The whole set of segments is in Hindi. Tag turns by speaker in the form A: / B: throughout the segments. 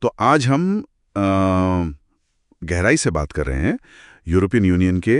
A: तो आज हम गहराई से बात कर रहे हैं यूरोपियन यूनियन के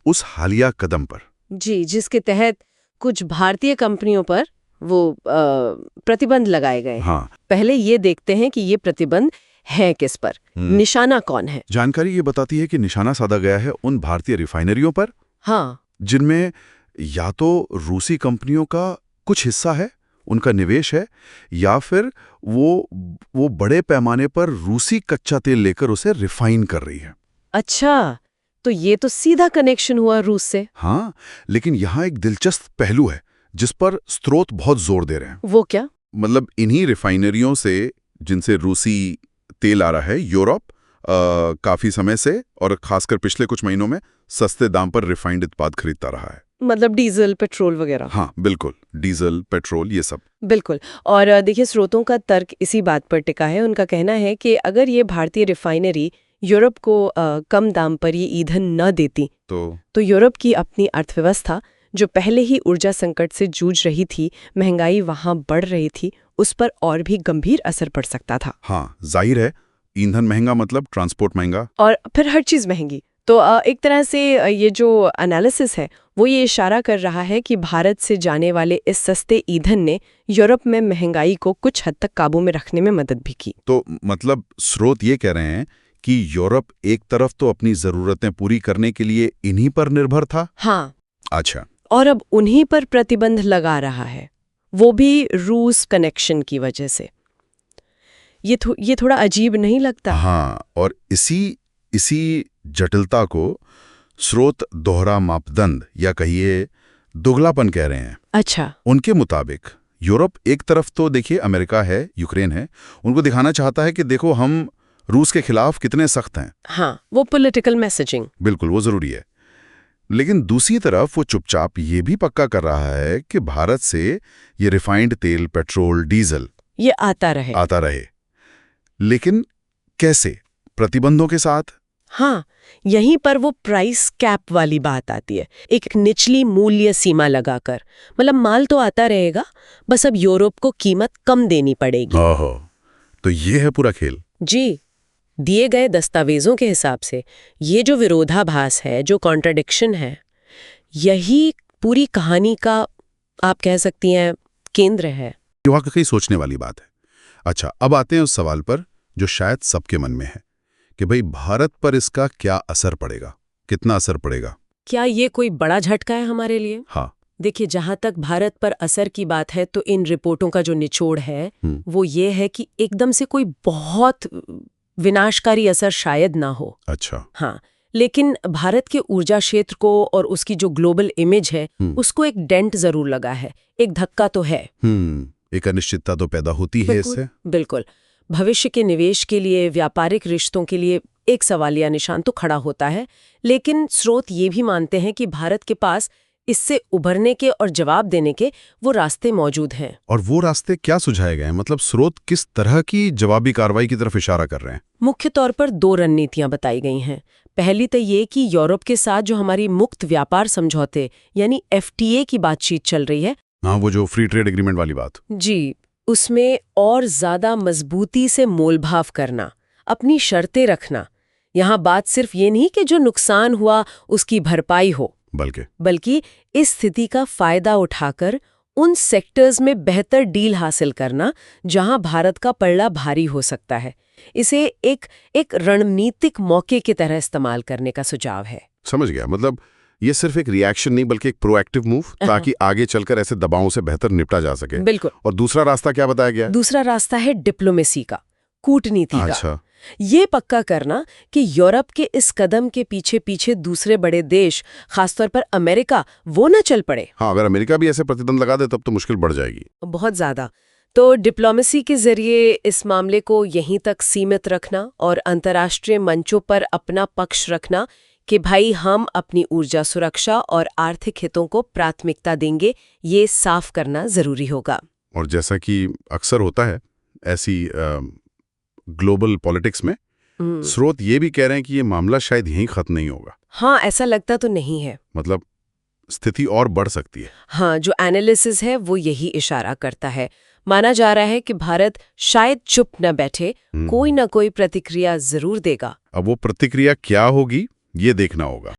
A: उस हालिया कदम पर।
B: जी, जिसके तहत कुछ भारतीय कंपनियों पर वो प्रतिबंध लगाए गए हैं।
A: हाँ।
B: पहले ये देखते हैं कि ये प्रतिबंध है किस पर, निशाना कौन है।
A: जानकारी ये बताती है कि निशाना साधा गया है उन भारतीय रिफाइनरियों पर,
B: हाँ,
A: जिनमें या तो रूसी कंपनियों का कुछ हिस्सा है, उनका निवेश है, या फिर वो बड़े पैमाने पर रूसी कच्चा तेल लेकर उसे रिफाइन कर रही है।
B: अच्छा, तो ये तो सीधा कनेक्शन हुआ रूस से।
A: हाँ, लेकिन यहाँ एक दिलचस्प पहलू है जिस पर स्रोत बहुत जोर दे रहे हैं।
B: वो क्या?
A: मतलब इन्हीं रिफाइनरियों से जिनसे रूसी तेल आ रहा है, यूरोप काफी समय से और खासकर पिछले कुछ महीनों में सस्ते दाम पर रिफाइंड उत्पाद खरीदता रहा है।
B: मतलब डीजल, पेट्रोल वगैरह।
A: हाँ बिल्कुल, डीजल, पेट्रोल, ये सब।
B: बिल्कुल। और देखिए, स्रोतों का तर्क इसी बात पर टिका है। उनका कहना है कि अगर ये भारतीय रिफाइनरी यूरोप को कम दाम पर ये ईंधन न देती तो यूरोप की अपनी अर्थव्यवस्था, जो पहले ही ऊर्जा संकट से जूझ रही थी, महंगाई वहां बढ़ रही थी, उस पर और भी गंभीर असर पड़ सकता था।
A: हाँ, जाहिर है, ईंधन महंगा मतलब ट्रांसपोर्ट महंगा,
B: और फिर हर चीज महंगी। तो एक तरह से ये जो एनालिसिस है वो ये इशारा कर रहा है कि भारत से जाने वाले इस सस्ते ईंधन ने यूरोप में महंगाई को कुछ हद तक काबू में रखने में मदद भी की।
A: तो मतलब स्रोत ये कह रहे हैं कि यूरोप एक तरफ तो अपनी जरूरतें पूरी करने के लिए इन्हीं पर निर्भर था।
B: हाँ।
A: अच्छा।
B: और अब उन्हीं पर प्रतिबंध लगा रहा है, वो भी रूस कनेक्शन की वजह से। ये थोड़ा अजीब नहीं लगता?
A: हाँ, और इसी जटिलता को स्रोत दोहरा मापदंड या कहिए दुगलापन कह रहे हैं।
B: अच्छा।
A: उनके मुताबिक यूरोप एक तरफ तो देखिए अमेरिका है, यूक्रेन है, उनको दिखाना चाहता है कि देखो हम रूस के खिलाफ कितने सख्त हैं।
B: हाँ, वो पॉलिटिकल मैसेजिंग।
A: बिल्कुल, वो जरूरी है। लेकिन दूसरी तरफ वो चुपचाप ये भी पक्का कर रहा है कि भारत से ये रिफाइंड तेल, पेट्रोल, डीजल
B: ये आता रहे।
A: लेकिन कैसे? प्रतिबंधों के साथ।
B: हाँ, यहीं पर वो प्राइस कैप वाली बात आती है, एक निचली मूल्य सीमा लगाकर। मतलब माल तो आता रहेगा, बस अब यूरोप को कीमत कम देनी पड़ेगी।
A: ओहो, तो ये है पूरा खेल।
B: जी, दिए गए दस्तावेजों के हिसाब से ये जो विरोधाभास है, जो कॉन्ट्रडिक्शन है, यही पूरी कहानी का, आप कह सकती हैं, केंद्र है।
A: ये वाकई सोचने वाली बात है। अच्छा, अब आते हैं उस सवाल पर जो शायद सबके मन में है कि भाई भारत पर इसका क्या असर पड़ेगा, कितना असर पड़ेगा?
B: क्या ये कोई बड़ा झटका है हमारे लिए?
A: हाँ।
B: देखिए, जहां तक भारत पर असर की बात है, तो इन रिपोर्टों का जो निचोड़ है वो ये है कि एकदम से कोई बहुत विनाशकारी असर शायद ना हो।
A: अच्छा।
B: हाँ, लेकिन भारत के ऊर्जा क्षेत्र को और उसकी जो ग्लोबल इमेज है उसको एक डेंट जरूर लगा है, एक धक्का तो है।
A: एक अनिश्चितता तो पैदा होती है इससे।
B: बिल्कुल। भविष्य के निवेश के लिए, व्यापारिक रिश्तों के लिए एक सवालिया निशान तो खड़ा होता है। लेकिन स्रोत ये भी मानते हैं कि भारत के पास इससे उभरने के और जवाब देने के वो रास्ते मौजूद हैं।
A: और वो रास्ते क्या सुझाए गए हैं? मतलब स्रोत किस तरह की जवाबी कार्रवाई की तरफ इशारा कर रहे हैं?
B: मुख्य तौर पर 2 रणनीतियां बताई गई हैं। पहली तो ये कि यूरोप के साथ जो हमारी मुक्त व्यापार समझौते यानी FTA की बातचीत चल रही है।
A: हाँ, वो जो फ्री ट्रेड एग्रीमेंट वाली बात।
B: जी, उसमें और ज्यादा मजबूती से मोलभाव करना, अपनी शर्तें रखना। यहाँ बात सिर्फ ये नहीं कि जो नुकसान हुआ उसकी भरपाई हो, बल्कि इस स्थिति का फायदा उठाकर उन सेक्टर्स में बेहतर डील हासिल करना जहां भारत का पल्ला भारी हो सकता है। इसे एक रणनीतिक मौके की तरह इस्तेमाल करने का सुझाव है।
A: समझ गया। मतलब ये सिर्फ एक रिएक्शन नहीं बल्कि एक प्रोएक्टिव मूव, ताकि आगे चलकर ऐसे दबावों से बेहतर निपटा जा सके।
B: बिल्कुल।
A: और दूसरा रास्ता क्या बताया गया?
B: दूसरा रास्ता है डिप्लोमेसी का, कूटनीति का।
A: अच्छा।
B: ये पक्का करना कि यूरोप के इस कदम के पीछे पीछे दूसरे बड़े देश, खासतौर पर अमेरिका, वो न चल पड़े।
A: हाँ, अगर अमेरिका भी ऐसे प्रतिबंध लगा दे तब तो मुश्किल बढ़ जाएगी
B: बहुत ज्यादा। तो डिप्लोमेसी के जरिए इस मामले को यहीं तक सीमित रखना और अंतर्राष्ट्रीय मंचों पर अपना पक्ष रखना कि भाई हम अपनी ऊर्जा सुरक्षा और आर्थिक हितों को प्राथमिकता देंगे, ये साफ करना जरूरी होगा।
A: और जैसा कि अक्सर होता है ऐसी ग्लोबल पॉलिटिक्स में, स्रोत ये भी कह रहे हैं कि ये मामला शायद यहीं खत्म नहीं होगा।
B: हाँ, ऐसा लगता तो नहीं है।
A: मतलब स्थिति और बढ़ सकती है।
B: हाँ, जो एनालिसिस है वो यही इशारा करता है। माना जा रहा है कि भारत शायद चुप न बैठे, कोई न कोई प्रतिक्रिया जरूर देगा।
A: अब वो प्रतिक्रिया क्या होगी, ये देखना होगा।